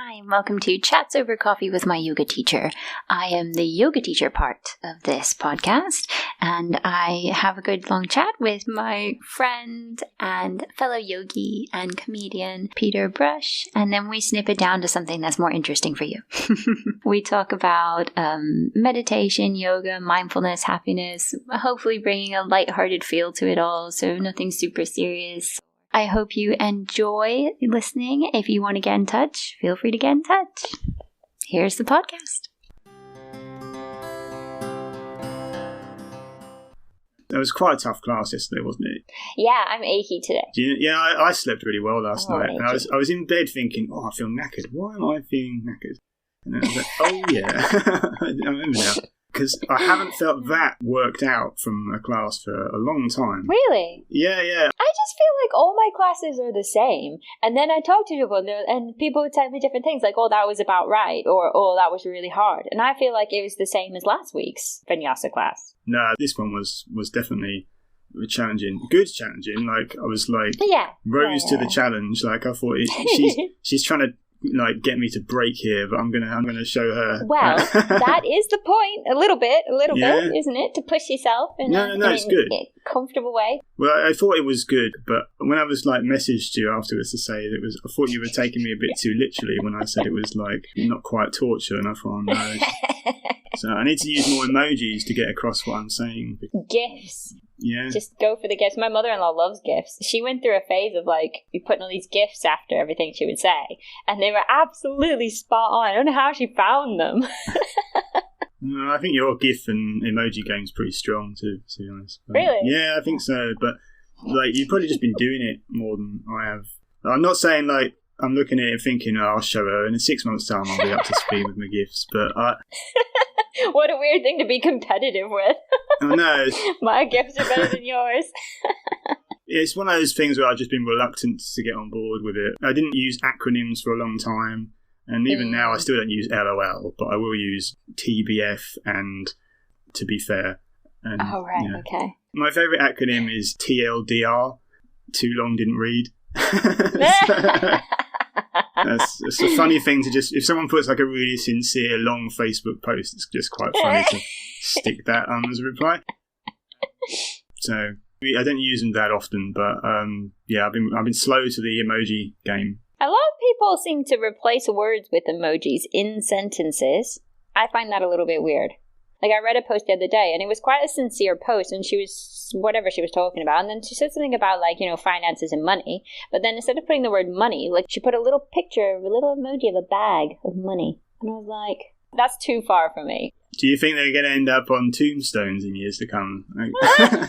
Hi, and welcome to Chats Over Coffee with my yoga teacher. I am the yoga teacher part of this podcast, and I have a good long chat with my friend and fellow yogi and comedian, Peter Brush, and then we snip it down to something that's more interesting for you. We talk about meditation, yoga, mindfulness, happiness, hopefully bringing a lighthearted feel to it all, so nothing super serious. I hope you enjoy listening. If you want to get in touch, feel free to get in touch. Here's the podcast. It was quite a tough class yesterday, wasn't it? Yeah, I'm achy today. I slept really well last night. And I was in bed thinking, I feel knackered. Why am I feeling knackered? And then I was like, oh yeah. I remember now. Because I haven't felt that worked out from a class for a long time. Really? Yeah. I just feel like all my classes are the same. And then I talk to people and people would tell me different things like, oh, that was about right. Or, oh, that was really hard. And I feel like it was the same as last week's vinyasa class. No, this one was definitely challenging. Good challenging. Like, I was like, rose to the challenge. Like, I thought she's trying to get me to break here, but I'm gonna show her. Well, that is the point. A little bit, isn't it? To push yourself in it's good. A comfortable way. Well, I thought it was good, but when I was messaged you afterwards to say I thought you were taking me a bit too literally when I said it was not quite torture, and I thought, no. So I need to use more emojis to get across what I'm saying. GIFs. Yeah. Just go for the GIFs. My mother-in-law loves GIFs. She went through a phase of you putting all these GIFs after everything she would say, and they were absolutely spot on. I don't know how she found them. No, I think your GIF and emoji game's pretty strong, to be honest. Really? Yeah, I think so. But you've probably just been doing it more than I have. I'm not saying I'm looking at it and thinking, I'll show her, and in 6 months' time I'll be up to speed with my GIFs. But what a weird thing to be competitive with. Oh, no. My gifts are better than yours. It's one of those things where I've just been reluctant to get on board with it. I didn't use acronyms for a long time, and even now I still don't use LOL, but I will use TBF and To Be Fair. And, okay. My favourite acronym is TLDR, Too Long Didn't Read. It's a funny thing to just, if someone puts a really sincere long Facebook post, it's just quite funny to stick that on as a reply. So I don't use them that often, but I've been slow to the emoji game. A lot of people seem to replace words with emojis in sentences. I find that a little bit weird. I read a post the other day, and it was quite a sincere post, and she was, whatever she was talking about, and then she said something about, finances and money, but then instead of putting the word money, she put a little picture, a little emoji of a bag of money. And I was like, that's too far for me. Do you think they're going to end up on tombstones in years to come? You have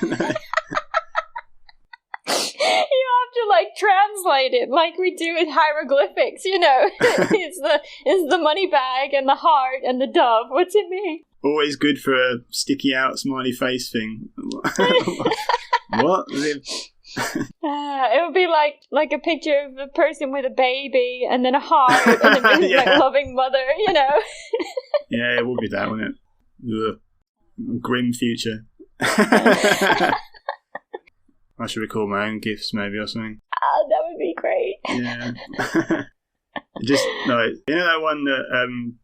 to translate it like we do with hieroglyphics, It's the money bag and the heart and the dove. What's it mean? Always good for a sticky out smiley face thing. What? It would be like a picture of a person with a baby and then a heart and a loving mother, Yeah, it would be that, wouldn't it? Ugh. Grim future. I should record my own GIFs maybe or something. Oh, that would be great. Yeah. Just that one that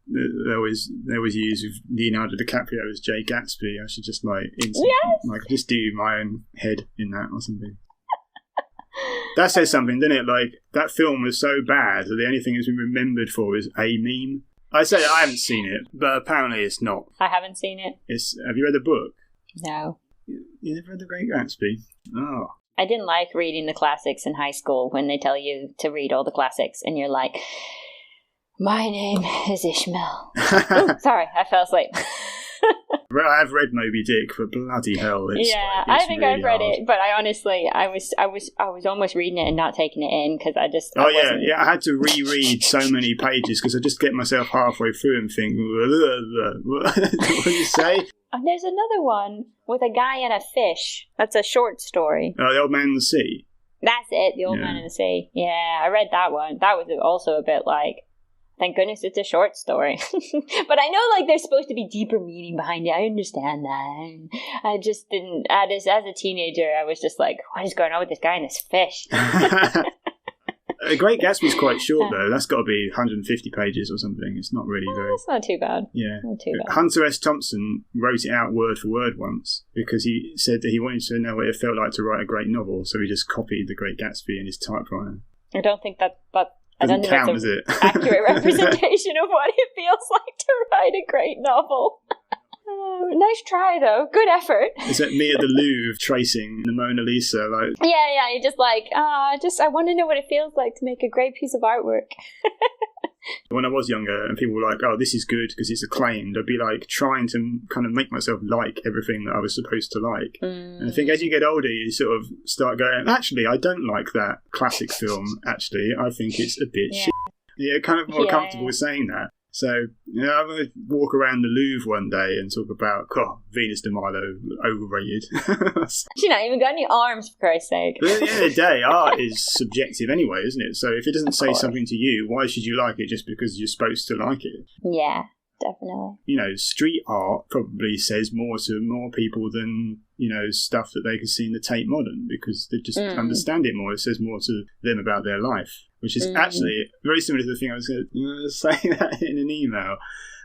they always use with Leonardo DiCaprio as Jay Gatsby. I should just just do my own head in that or something. That says something, doesn't it? That film was so bad that the only thing it's been remembered for is a meme. I say I haven't seen it, but apparently it's not. I haven't seen it. Have you read the book? No. You never read The Great Gatsby? Oh. I didn't like reading the classics in high school when they tell you to read all the classics and you're like, my name is Ishmael. Ooh, sorry, I fell asleep. I have read Moby Dick, but bloody hell, it's I think really I've read hard. it, but I honestly, I was almost reading it and not taking it in because I just. I had to reread so many pages because I just get myself halfway through and think, what do you say? And there's another one with a guy and a fish. That's a short story. Oh, The Old Man in the Sea. That's it, The Old Man in the Sea. Yeah, I read that one. That was also a bit thank goodness it's a short story. But I know there's supposed to be deeper meaning behind it. I understand that. I just didn't, as a teenager, I was just what is going on with this guy and this fish? A Great Gatsby's quite short though. That's got to be 150 pages or something. It's not really very. That's not too bad. Yeah. Not too bad. Hunter S. Thompson wrote it out word for word once because he said that he wanted to know what it felt like to write a great novel, so he just copied The Great Gatsby in his typewriter. I don't think that's Doesn't count, that's is it? accurate representation of what it feels like to write a great novel. Oh, nice try, though. Good effort. Is that me at the Louvre tracing the Mona Lisa? Like, yeah. You're just like, I want to know what it feels like to make a great piece of artwork. when I was younger and people were like, oh, this is good because it's acclaimed, I'd be like trying to kind of make myself like everything that I was supposed to like. And I think as you get older, you sort of start going, actually, I don't like that classic film. Actually, I think it's a bit shit. You're kind of more comfortable with saying that. So, I'm going to walk around the Louvre one day and talk about, Venus de Milo, overrated. She's not even got any arms, for Christ's sake. But at the end of the day, art is subjective anyway, isn't it? So if it doesn't say something to you, why should you like it just because you're supposed to like it? Yeah, definitely. Street art probably says more to more people than, stuff that they can see in the Tate Modern because they just understand it more. It says more to them about their life. Which is actually very similar to the thing I was going to say that in an email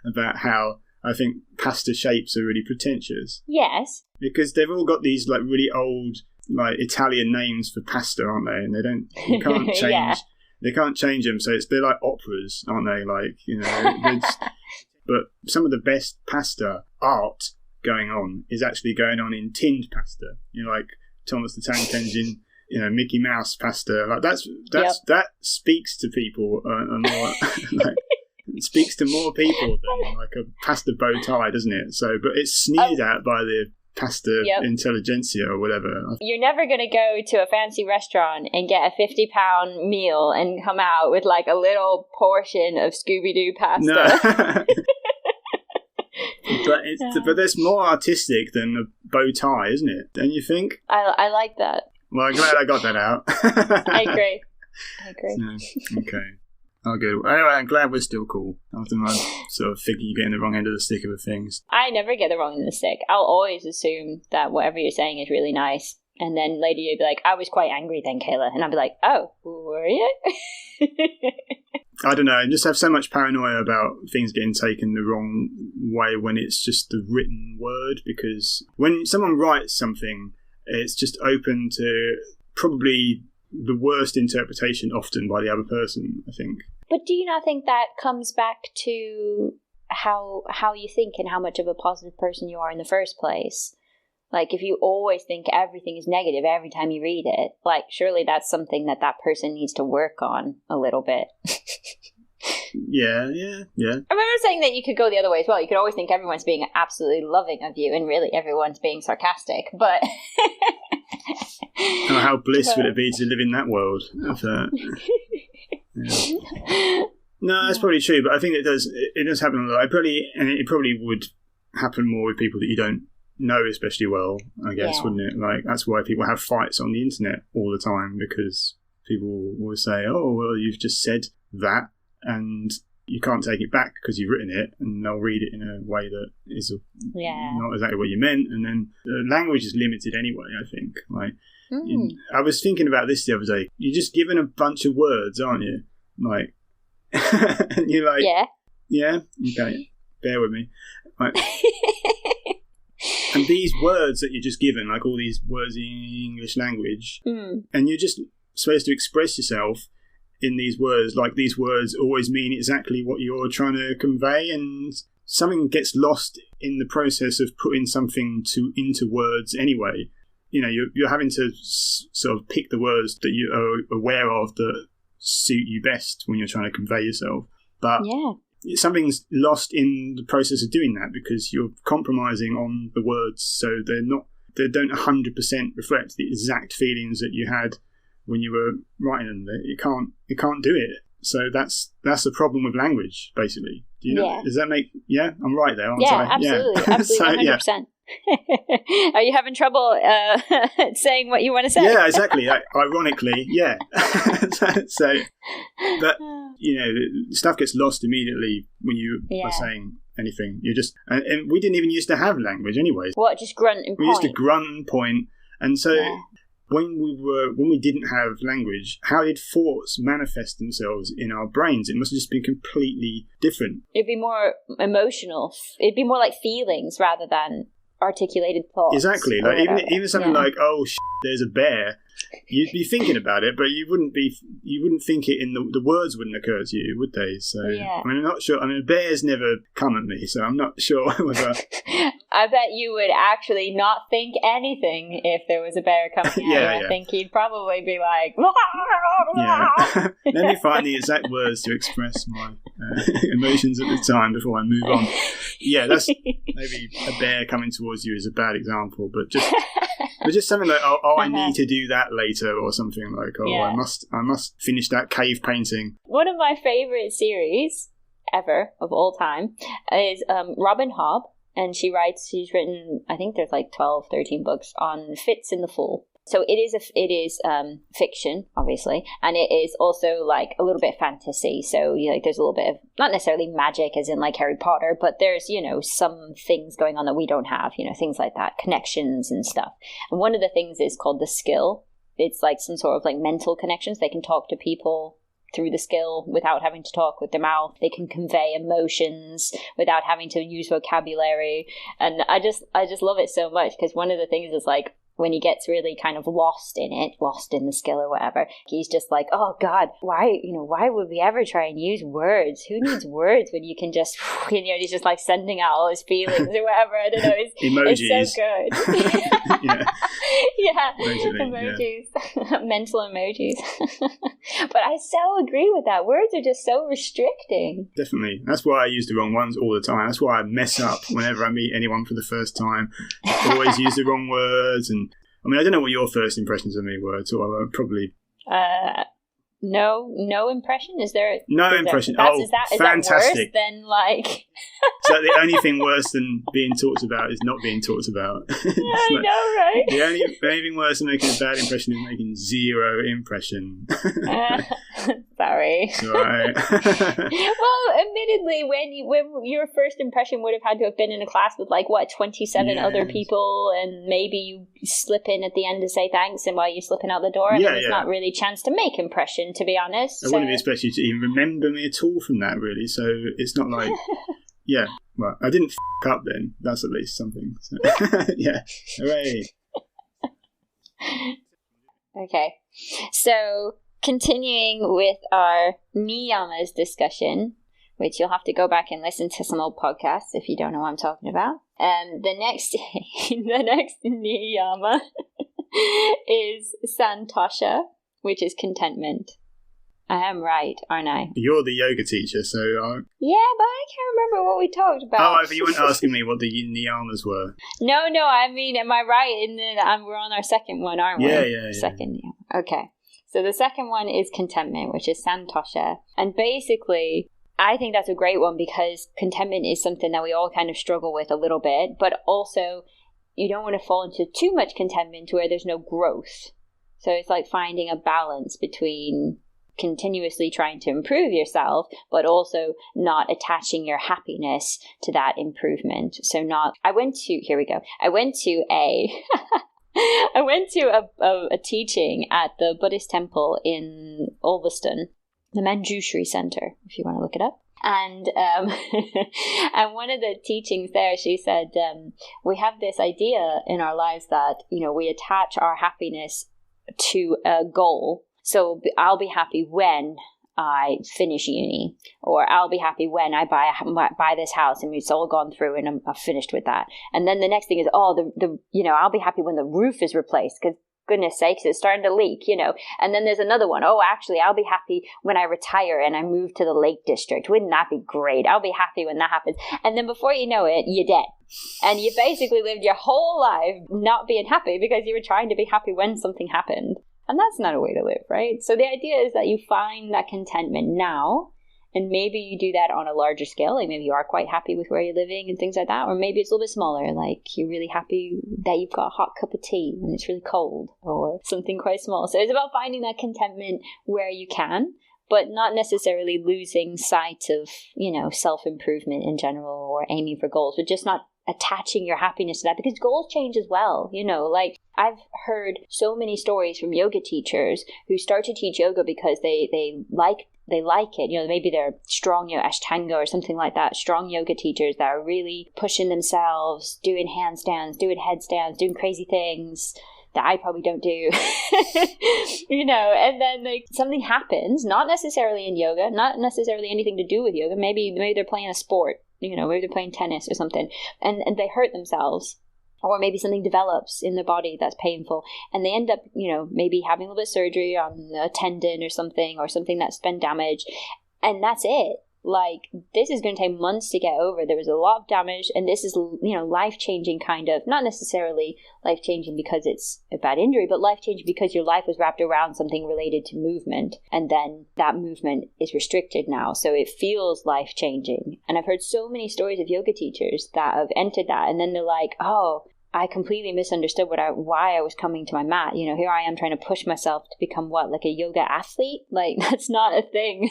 about how I think pasta shapes are really pretentious. Yes. Because they've all got these like really old like Italian names for pasta, aren't they? And you can't change. They can't change them, so they're like operas, aren't they? Like but some of the best pasta art going on is actually going on in tinned pasta. Like Thomas the Tank Engine. Mickey Mouse pasta, like that speaks to people and more, it speaks to more people than like a pasta bow tie, doesn't it? So, but it's sneered at by the pasta intelligentsia or whatever. You're never going to go to a fancy restaurant and get a £50 meal and come out with like a little portion of Scooby-Doo pasta. No. But that's more artistic than a bow tie, isn't it? Don't you think? I like that. Well, I'm glad I got that out. I agree. Okay. Oh, good. Anyway, I'm glad we're still cool. After my sort of thinking you're getting the wrong end of the stick of things. I never get the wrong end of the stick. I'll always assume that whatever you're saying is really nice. And then later you'd be like, I was quite angry then, Kayla. And I'd be like, oh, were you? I don't know. I just have so much paranoia about things getting taken the wrong way when it's just the written word. Because when someone writes something, it's just open to probably the worst interpretation often by the other person, I think. But do you not think that comes back to how you think and how much of a positive person you are in the first place? Like, if you always think everything is negative every time you read it, like, surely that's something that person needs to work on a little bit. Yeah. I remember saying that you could go the other way as well. You could always think everyone's being absolutely loving of you, and really everyone's being sarcastic. But how bliss would it be to live in that world? No, that's probably true. But I think it does happen a lot. It probably would happen more with people that you don't know especially well, I guess, wouldn't it? Like, that's why people have fights on the internet all the time, because people will say, oh, well, you've just said that and you can't take it back because you've written it, and they'll read it in a way that is not exactly what you meant, and then the language is limited anyway, I think. Like, I was thinking about this the other day. You're just given a bunch of words, aren't you? Like, and you're like, yeah, okay, bear with me. Like, and these words that you're just given, like all these words in English language, and you're just supposed to express yourself in these words, like these words always mean exactly what you're trying to convey, and something gets lost in the process of putting something into words anyway. You're having to sort of pick the words that you are aware of that suit you best when you're trying to convey yourself. But something's lost in the process of doing that because you're compromising on the words, so they don't 100% reflect the exact feelings that you had when you were writing them. You can't do it. So that's the problem with language, basically. Do you know? Does that make? Yeah, I'm right there, aren't I? Absolutely, absolutely, 100%. Are you having trouble saying what you want to say? Yeah, exactly. Ironically, yeah. But stuff gets lost immediately when you are saying anything. You just and we didn't even used to have language anyway. What? Just grunt and point? We used to grunt and point, and so. when we didn't have language, how did thoughts manifest themselves in our brains? It must have just been completely different. It'd be more emotional. It'd be more like feelings rather than articulated thoughts. Exactly. Like even something like, oh, there's a bear. You'd be thinking about it, but you wouldn't think it in the words wouldn't occur to you, would they? So I mean, I'm not sure. I mean, bears never come at me, so I'm not sure whether. I bet you would actually not think anything if there was a bear coming at you. I think you'd probably be like, let me find the exact words to express my emotions at the time before I move on. Yeah, that's maybe a bear coming towards you is a bad example, but just something like, I need to do that later, or something like, I must finish that cave painting. One of my favorite series ever of all time is Robin Hobb, and she's written, I think there's like 12, 13 books on Fitz and the Fool. So it is fiction, obviously, and it is also like a little bit fantasy. So there's a little bit of, not necessarily magic as in like Harry Potter, but there's some things going on that we don't have, things like that, connections and stuff. And one of the things is called the skill. It's like some sort of like mental connections. They can talk to people through the skill without having to talk with their mouth. They can convey emotions without having to use vocabulary. And I just love it so much, because one of the things is like, when he gets really kind of lost in the skill or whatever, he's just like, oh God, why would we ever try and use words? Who needs words when you can just, he's just like sending out all his feelings or whatever. I don't know. It's so good. Emojis. Mental emojis. But I so agree with that. Words are just so restricting. Definitely. That's why I use the wrong ones all the time. That's why I mess up whenever I meet anyone for the first time. I always use the wrong words. And I mean, I don't know what your first impressions of me were at all. Probably. No impression? Is there? No impression. Is that fantastic. Worse than like? So the only thing worse than being talked about is not being talked about. I know, right? The only thing worse than making a bad impression is making zero impression. Sorry. It's all right. Well, admittedly, when your first impression would have had to have been in a class with 27 other people, and maybe you slip in at the end to say thanks, and while you're slipping out the door, there's not really a chance to make impression, to be honest. I wouldn't expect you to even remember me at all from that, really. So it's not like, well, I didn't up then. That's at least something. So. Yeah, hooray. Okay, so continuing with our Niyama's discussion, which you'll have to go back and listen to some old podcasts if you don't know what I'm talking about. The next Niyama is Santosha, which is contentment. I am right, aren't I? You're the yoga teacher, so... Yeah, but I can't remember what we talked about. Oh, but you weren't asking me what the Niyamas were. No, I mean, am I right? And then we're on our second one, aren't we? Yeah. Second, yeah. Okay. So the second one is contentment, which is Santosha. And basically, I think that's a great one, because contentment is something that we all kind of struggle with a little bit, but also you don't want to fall into too much contentment where there's no growth. So it's like finding a balance between continuously trying to improve yourself, but also not attaching your happiness to that improvement. So I went to a teaching at the Buddhist temple in Ulverston, the Manjushri Center, if you want to look it up. And and one of the teachings there, she said, we have this idea in our lives that, we attach our happiness to a goal. So I'll be happy when I finish uni, or I'll be happy when I buy this house and it's all gone through and I'm finished with that. And then the next thing is, I'll be happy when the roof is replaced, because goodness sakes, it's starting to leak, And then there's another one. Oh, actually, I'll be happy when I retire and I move to the Lake District. Wouldn't that be great? I'll be happy when that happens. And then before you know it, you're dead. And you basically lived your whole life not being happy because you were trying to be happy when something happened. And that's not a way to live, right? So the idea is that you find that contentment now, and maybe you do that on a larger scale. Like maybe you are quite happy with where you're living and things like that. Or maybe it's a little bit smaller, like you're really happy that you've got a hot cup of tea when it's really cold, or something quite small. So it's about finding that contentment where you can, but not necessarily losing sight of, self-improvement in general, or aiming for goals, but just not attaching your happiness to that, because goals change as well. Like I've heard so many stories from yoga teachers who start to teach yoga because they like it. Maybe they're strong Ashtanga or something like that, strong yoga teachers that are really pushing themselves, doing handstands, doing headstands, doing crazy things that I probably don't do, and then like something happens, not necessarily in yoga, not necessarily anything to do with yoga. Maybe they're playing a sport, maybe they're playing tennis or something, and they hurt themselves, or maybe something develops in their body that's painful, and they end up, maybe having a little bit of surgery on a tendon or something that's been damaged, and that's it. Like, this is going to take months to get over. There was a lot of damage, and this is, life-changing kind of, not necessarily life-changing because it's a bad injury, but life-changing because your life was wrapped around something related to movement, and then that movement is restricted now, so it feels life-changing. And I've heard so many stories of yoga teachers that have entered that, and then they're like, oh, I completely misunderstood why I was coming to my mat. Here I am trying to push myself to become like a yoga athlete? Like, that's not a thing.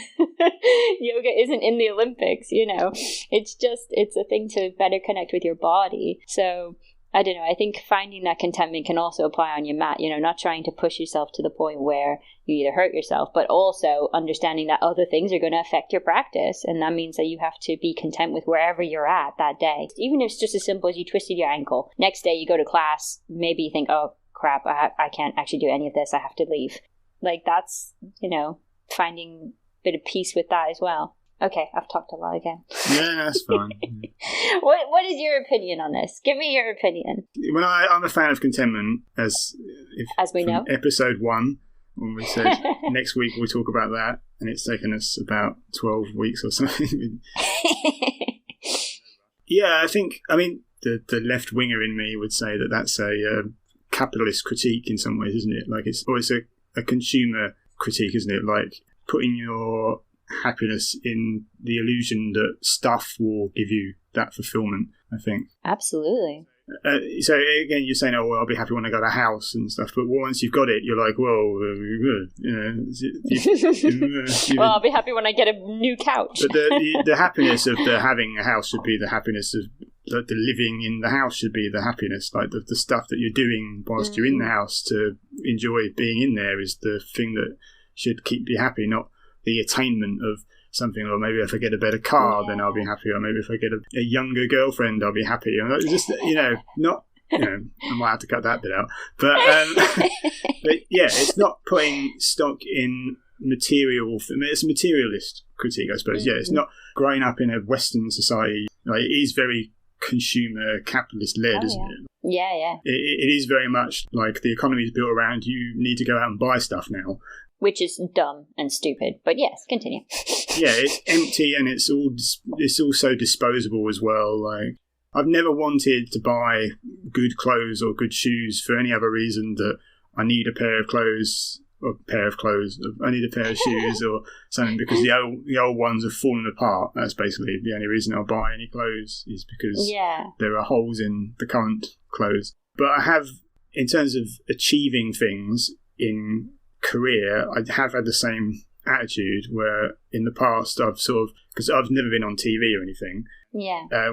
Yoga isn't in the Olympics, It's a thing to better connect with your body. So, I don't know. I think finding that contentment can also apply on your mat, not trying to push yourself to the point where you either hurt yourself, but also understanding that other things are going to affect your practice. And that means that you have to be content with wherever you're at that day. Even if it's just as simple as you twisted your ankle. Next day you go to class, maybe you think, oh crap, I can't actually do any of this. I have to leave. Like, that's, finding a bit of peace with that as well. Okay, I've talked a lot again. Yeah, that's fine. What is your opinion on this? Give me your opinion. When I'm a fan of contentment, as we know. Episode 1, when we said next week we'll talk about that, and it's taken us about 12 weeks or something. Yeah, the left-winger in me would say that that's a capitalist critique in some ways, isn't it? Like, it's always a consumer critique, isn't it? Like, putting your happiness in the illusion that stuff will give you that fulfillment, I think. Absolutely. So again, you're saying, oh, well, I'll be happy when I got a house and stuff, but once you've got it, you're like, well, well, I'll be happy when I get a new couch. But the happiness of the having a house should be the happiness of the living in the house should be the happiness. Like the stuff that you're doing whilst you're in the house to enjoy being in there is the thing that should keep you happy, not the attainment of something. Or maybe if I get a better car, then I'll be happy. Or maybe if I get a younger girlfriend, I'll be happy. And that's just, not, I might have to cut that bit out. But, but yeah, it's not putting stock in material. It's a materialist critique, I suppose. Yeah, it's not growing up in a Western society. Like, it is very consumer capitalist led, isn't it? Yeah. It is very much like the economy is built around you need to go out and buy stuff now. Which is dumb and stupid, but yes, continue. Yeah, it's empty and it's also disposable as well. Like, I've never wanted to buy good clothes or good shoes for any other reason that I need a pair of clothes. I need a pair of shoes or something because the old ones have fallen apart. That's basically the only reason I'll buy any clothes is because there are holes in the current clothes. But I have, in terms of achieving things in career, I have had the same attitude where in the past I've because I've never been on TV or anything,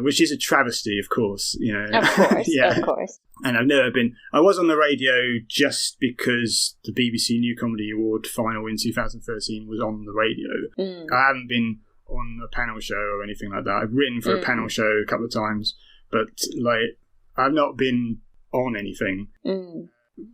which is a travesty, of course, of course. Of course. And I was on the radio just because the BBC New Comedy Award final in 2013 was on the radio. I haven't been on a panel show or anything like that. I've written for a panel show a couple of times, but like, I've not been on anything.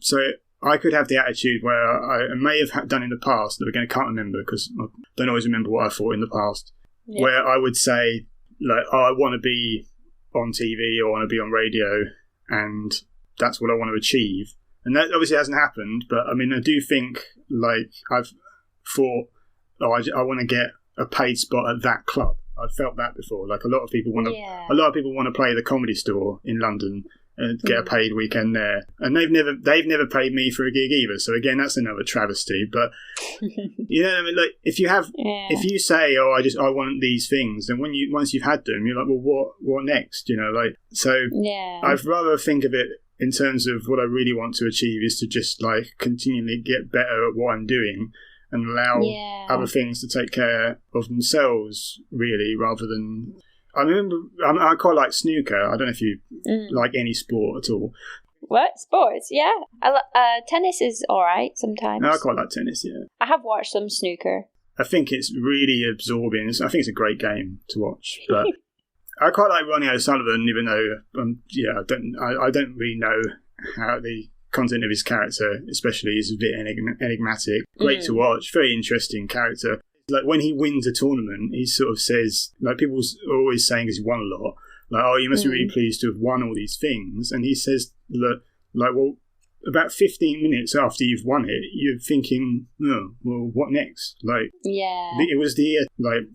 So I could have the attitude where I may have done in the past, but again, I can't remember because I don't always remember what I thought in the past, where I would say, like, oh, I want to be on TV or I want to be on radio, and that's what I want to achieve. And that obviously hasn't happened, but I mean, I do think, like, I've thought, oh, I want to get a paid spot at that club. I've felt that before. Like, a lot of people want to play the Comedy Store in London and get a paid weekend there, and they've never paid me for a gig either. So again, that's another travesty. But you know what I mean? Like, if you say, oh, I want these things, then once you've had them, you're like, well, what next? Like, so I'd rather think of it in terms of what I really want to achieve is to just like continually get better at what I'm doing and allow other things to take care of themselves, really, rather than I remember, I quite like snooker. I don't know if you like any sport at all. What? Sports? Yeah. Tennis is alright sometimes. No, I quite like tennis, yeah. I have watched some snooker. I think it's really absorbing. I think it's a great game to watch. But I quite like Ronnie O'Sullivan, even though, I don't really know how the content of his character, especially, is a bit enigmatic. Great to watch. Very interesting character. Like, when he wins a tournament, he sort of says, like, people are always saying, because he won a lot, like, oh, you must be really pleased to have won all these things. And he says, well, about 15 minutes after you've won it, you're thinking, oh, well, what next? Like, it was the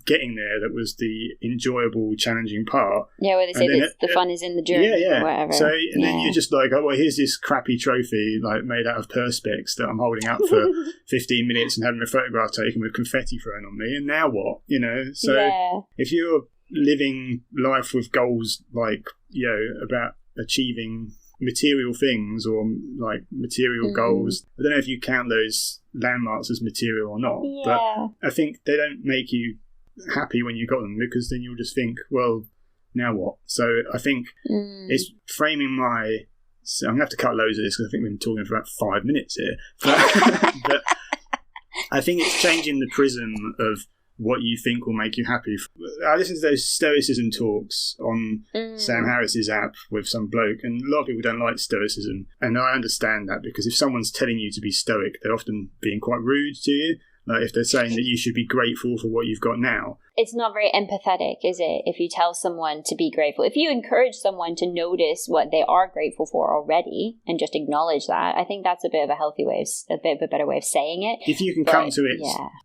getting there that was the enjoyable, challenging part. Yeah, where they say that the fun is in the journey, or whatever. So then you're just like, oh, well, here's this crappy trophy, like, made out of perspex that I'm holding up for 15 minutes and having a photograph taken with confetti thrown on me, and now what? You know, so if you're living life with goals like, about achieving material things or like material goals, I don't know if you count those landmarks as material or not, but I think they don't make you happy when you got them, because then you'll just think, well, now what? So I think it's framing my... So I'm going to have to cut loads of this because I think we've been talking for about 5 minutes here, but I think it's changing the prism of what you think will make you happy. I listen to those Stoicism talks on Sam Harris's app with some bloke, and a lot of people don't like Stoicism, and I understand that, because if someone's telling you to be stoic, they're often being quite rude to you. Like, if they're saying that you should be grateful for what you've got now. It's not very empathetic, is it? If you tell someone to be grateful. If you encourage someone to notice what they are grateful for already and just acknowledge that, I think that's a bit of a healthy way, a bit of a better way of saying it. If you can come to it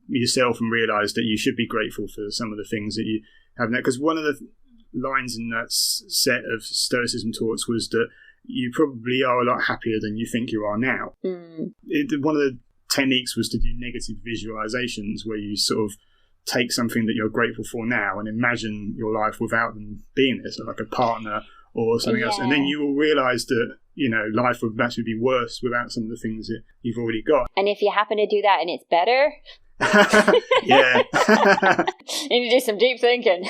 yourself and realise that you should be grateful for some of the things that you have now. Because one of the lines in that set of Stoicism talks was that you probably are a lot happier than you think you are now. One of the techniques was to do negative visualizations, where you sort of take something that you're grateful for now and imagine your life without them being there, so like a partner or something else, and then you will realize that, you know, life would actually be worse without some of the things that you've already got. And if you happen to do that and it's better, you need to do some deep thinking.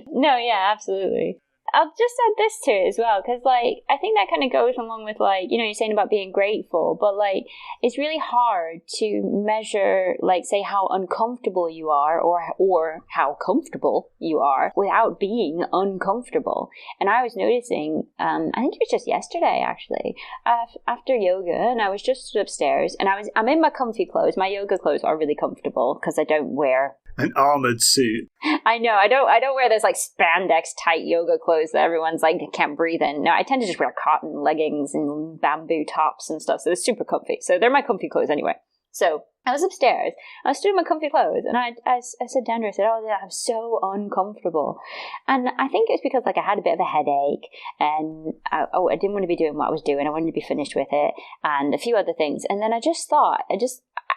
No, yeah, absolutely. I'll just add this to it as well, because, like, I think that kind of goes along with, like, you know, you're saying about being grateful, but, like, it's really hard to measure, like, say, how uncomfortable you are or how comfortable you are without being uncomfortable. And I was noticing, I think it was just yesterday, actually, after yoga, and I was just upstairs, and I'm in my comfy clothes. My yoga clothes are really comfortable because I don't wear an armored suit. I know. I don't wear those like spandex tight yoga clothes that everyone's like can't breathe in. No, I tend to just wear cotton leggings and bamboo tops and stuff. So they're super comfy. So they're my comfy clothes anyway. So I was upstairs. I was doing my comfy clothes, and I said down to her, I said, "Oh, yeah, I'm so uncomfortable." And I think it's because like I had a bit of a headache, and I didn't want to be doing what I was doing. I wanted to be finished with it, and a few other things. And then I just thought,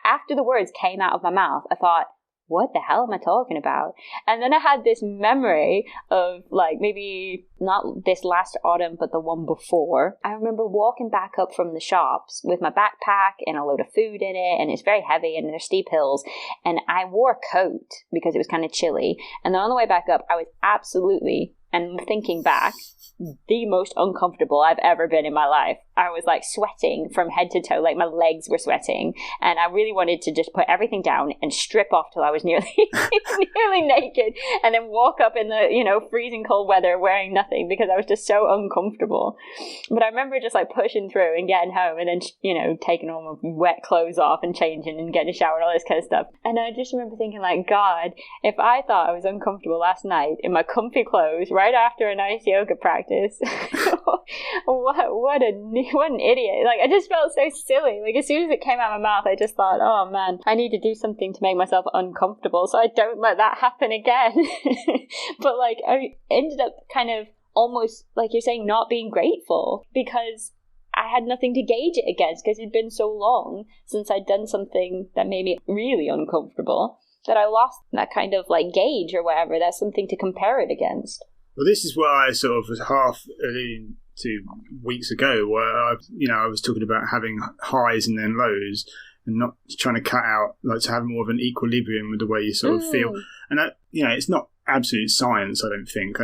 after the words came out of my mouth, I thought, what the hell am I talking about? And then I had this memory of, like, maybe not this last autumn, but the one before. I remember walking back up from the shops with my backpack and a load of food in it, and it's very heavy and there's steep hills. And I wore a coat because it was kind of chilly. And then on the way back up, I was absolutely, and thinking back, the most uncomfortable I've ever been in my life. I was like sweating from head to toe, like my legs were sweating, and I really wanted to just put everything down and strip off till I was nearly naked, and then walk up in the, you know, freezing cold weather wearing nothing because I was just so uncomfortable. But I remember just like pushing through and getting home, and then, you know, taking all my wet clothes off and changing and getting a shower and all this kind of stuff. And I just remember thinking, like, God, if I thought I was uncomfortable last night in my comfy clothes right after a nice yoga practice, what an idiot. Like, I just felt so silly. Like, as soon as it came out of my mouth, I just thought, oh man, I need to do something to make myself uncomfortable so I don't let that happen again. But like, I ended up kind of almost, like you're saying, not being grateful because I had nothing to gauge it against, because it'd been so long since I'd done something that made me really uncomfortable that I lost that kind of like gauge or whatever. That's something to compare it against. Well, this is what I sort of was half alluding to weeks ago, where I was talking about having highs and then lows, and not trying to cut out, like, to have more of an equilibrium with the way you sort of feel. And that, you know, it's not absolute science. I don't think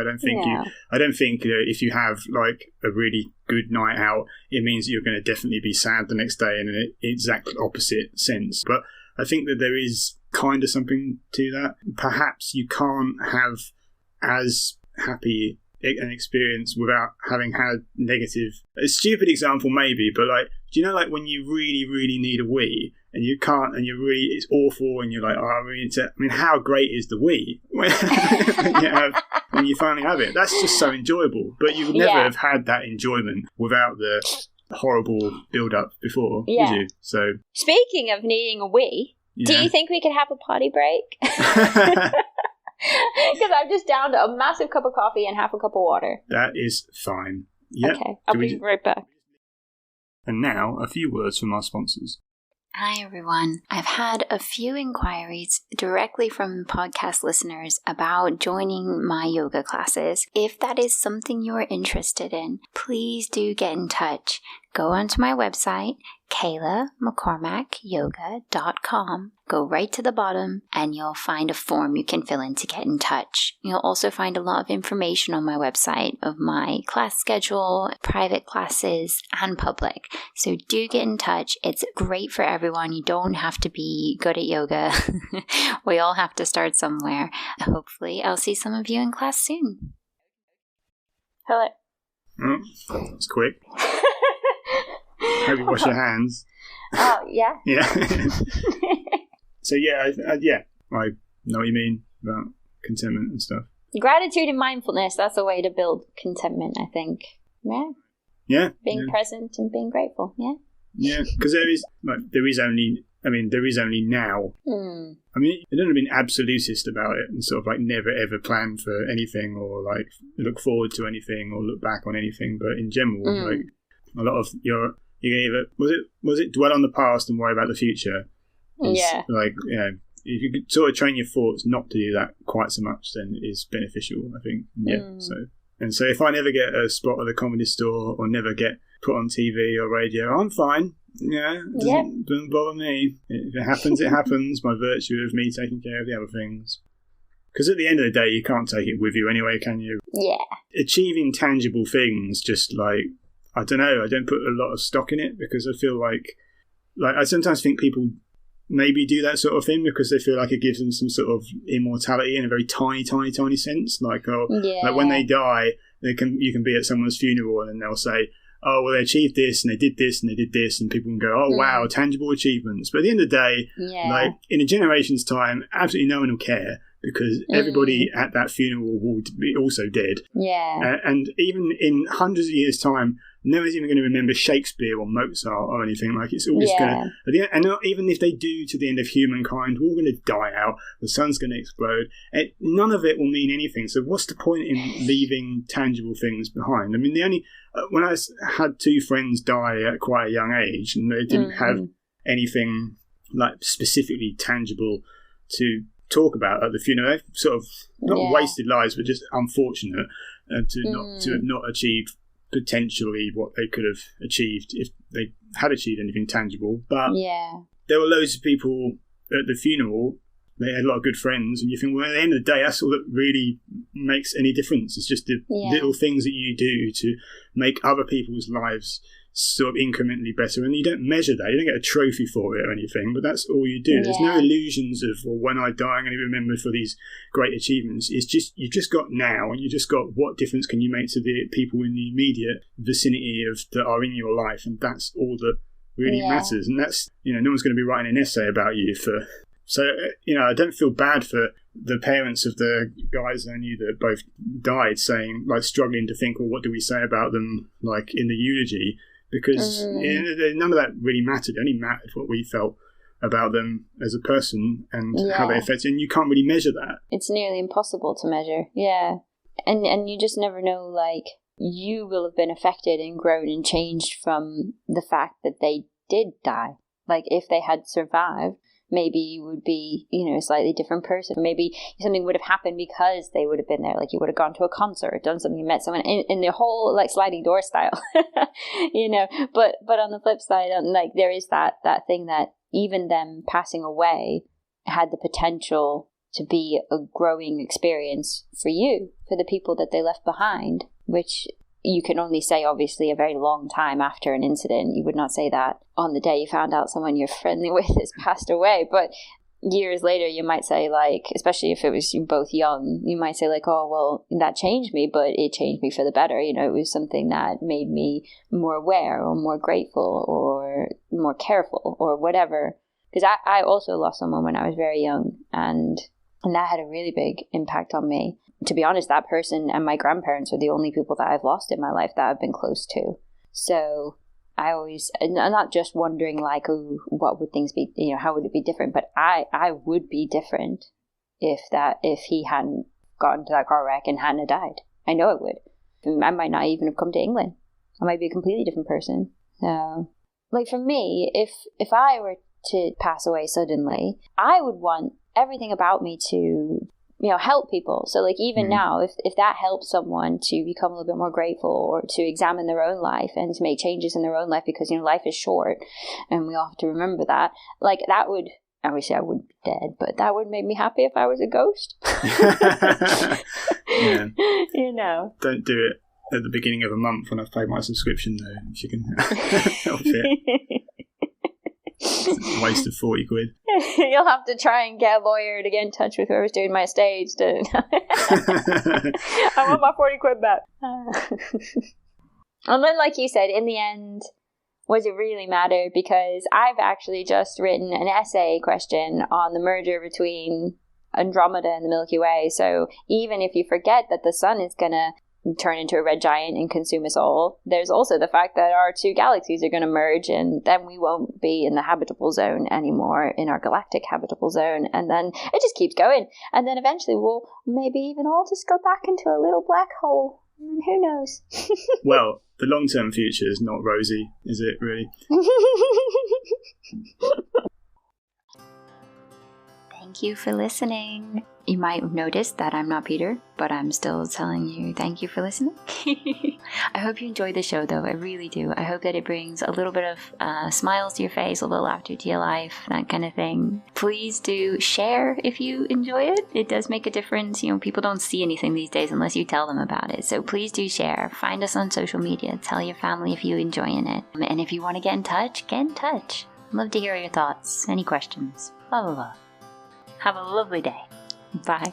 if you have like a really good night out, it means that you're going to definitely be sad the next day in an exact opposite sense. But I think that there is kind of something to that. Perhaps you can't have as happy an experience without having had negative. A stupid example maybe, but like, do you know, like when you really, really need a wee and you can't, and you're really, it's awful, and you're like, oh, I mean, how great is the wee when you finally have it? That's just so enjoyable. But you would never have had that enjoyment without the horrible build-up before, would you? So, speaking of needing a wee, do you think we could have a potty break? Because I'm just down to a massive cup of coffee and half a cup of water. That is fine. Yeah. Okay, I'll be right back. And now, a few words from our sponsors. Hi everyone. I've had a few inquiries directly from podcast listeners about joining my yoga classes. If that is something you're interested in, please do get in touch. Go onto my website, KaylaMcCormackYoga.com. Go right to the bottom and you'll find a form you can fill in to get in touch. You'll also find a lot of information on my website of my class schedule, private classes, and public. So do get in touch. It's great for everyone. You don't have to be good at yoga. We all have to start somewhere. Hopefully, I'll see some of you in class soon. Hello. Oh, that's quick. Hope you wash your hands. Oh, yeah. Yeah. So, I know what you mean about contentment and stuff. Gratitude and mindfulness, that's a way to build contentment, I think. Yeah. Yeah. Being present and being grateful, yeah. Yeah, because there is only now. I mean, they don't have been absolutist about it and sort of like never ever plan for anything or like look forward to anything or look back on anything. But in general, like a lot of you either was it dwell on the past and worry about the future. Like, if you could sort of train your thoughts not to do that quite so much, then it's beneficial, I think. Yeah. So if I never get a spot at the comedy store or never get put on TV or radio, I'm fine. Yeah, it doesn't bother me. If it happens, it happens by virtue of me taking care of the other things. Because at the end of the day, you can't take it with you anyway, can you? Yeah. Achieving tangible things, just like, I don't know, I don't put a lot of stock in it because I feel like I sometimes think people maybe do that sort of thing because they feel like it gives them some sort of immortality in a very tiny sense. Like, like when they die, you can be at someone's funeral and they'll say, oh, well, they achieved this and they did this and they did this, and people can go, oh, wow, tangible achievements. But at the end of the day, like in a generation's time, absolutely no one will care because everybody at that funeral will be also dead. Yeah. And even in hundreds of years' time, no one's even going to remember Shakespeare or Mozart or anything. Like, it's always going to... And not even if they do to the end of humankind, we're all going to die out. The sun's going to explode. None of it will mean anything. So what's the point in leaving tangible things behind? I mean, the only... when I had two friends die at quite a young age and they didn't have anything like specifically tangible to talk about at the funeral, they've sort of not wasted lives, but just unfortunate to have not achieved potentially what they could have achieved if they had achieved anything tangible. But there were loads of people at the funeral. They had a lot of good friends, and you think, well, at the end of the day, that's all that really makes any difference. It's just the little things that you do to make other people's lives sort of incrementally better, and you don't measure that. You don't get a trophy for it or anything, but that's all you do. There's no illusions of, well, when I die, I'm going to be remembered for these great achievements. It's just, you've just got now, and you just got what difference can you make to the people in the immediate vicinity that are in your life, and that's all that really matters. And that's, no one's going to be writing an essay about you for... So, I don't feel bad for the parents of the guys I knew that both died, struggling to think, well, what do we say about them, like, in the eulogy? Because none of that really mattered. It only mattered what we felt about them as a person and how they affected. And you can't really measure that. It's nearly impossible to measure, And you just never know, like, you will have been affected and grown and changed from the fact that they did die. Like, if they had survived, maybe you would be, a slightly different person. Maybe something would have happened because they would have been there. Like, you would have gone to a concert, done something, met someone in the whole, like, sliding door style, But on the flip side, like, there is that thing that even them passing away had the potential to be a growing experience for you, for the people that they left behind, which you can only say, obviously, a very long time after an incident. You would not say that on the day you found out someone you're friendly with has passed away. But years later, you might say, like, especially if it was both young, you might say, like, oh, well, that changed me, but it changed me for the better. You know, it was something that made me more aware or more grateful or more careful or whatever. Because I also lost someone when I was very young, and that had a really big impact on me. To be honest, that person and my grandparents are the only people that I've lost in my life that I've been close to. So I always, I'm not just wondering, like, oh, what would things be, you know, how would it be different? But I would be different if he hadn't gotten to that car wreck and hadn't died. I know it would. I might not even have come to England. I might be a completely different person. Like, for me, if I were to pass away suddenly, I would want everything about me to, you know, help people. So, like, even now, if that helps someone to become a little bit more grateful or to examine their own life and to make changes in their own life, because, you know, life is short and we all have to remember that, like, that would, obviously I wouldn't be dead, but that would make me happy if I was a ghost. Yeah. You know. Don't do it at the beginning of a month when I've paid my subscription, though, if you can help it. It's a waste of 40 quid. You'll have to try and get a lawyer to get in touch with whoever's doing my stage to I want my 40 quid back. And then, like you said, in the end, was it really matter? Because I've actually just written an essay question on the merger between Andromeda and the Milky Way. So even if you forget that the sun is going to turn into a red giant and consume us all, there's also the fact that our two galaxies are going to merge, and then we won't be in the habitable zone anymore, in our galactic habitable zone, and then it just keeps going, and then eventually we'll maybe even all just go back into a little black hole, and who knows. Well, the long-term future is not rosy, is it, really? Thank you for listening. You might have noticed that I'm not Peter, but I'm still telling you thank you for listening. I hope you enjoyed the show, though. I really do. I hope that it brings a little bit of smiles to your face, a little laughter to your life, that kind of thing. Please do share if you enjoy it. It does make a difference. You know, people don't see anything these days unless you tell them about it. So please do share. Find us on social media. Tell your family if you're enjoying it. And if you want to get in touch, get in touch. I'd love to hear your thoughts. Any questions? Blah, blah, blah. Have a lovely day. Bye.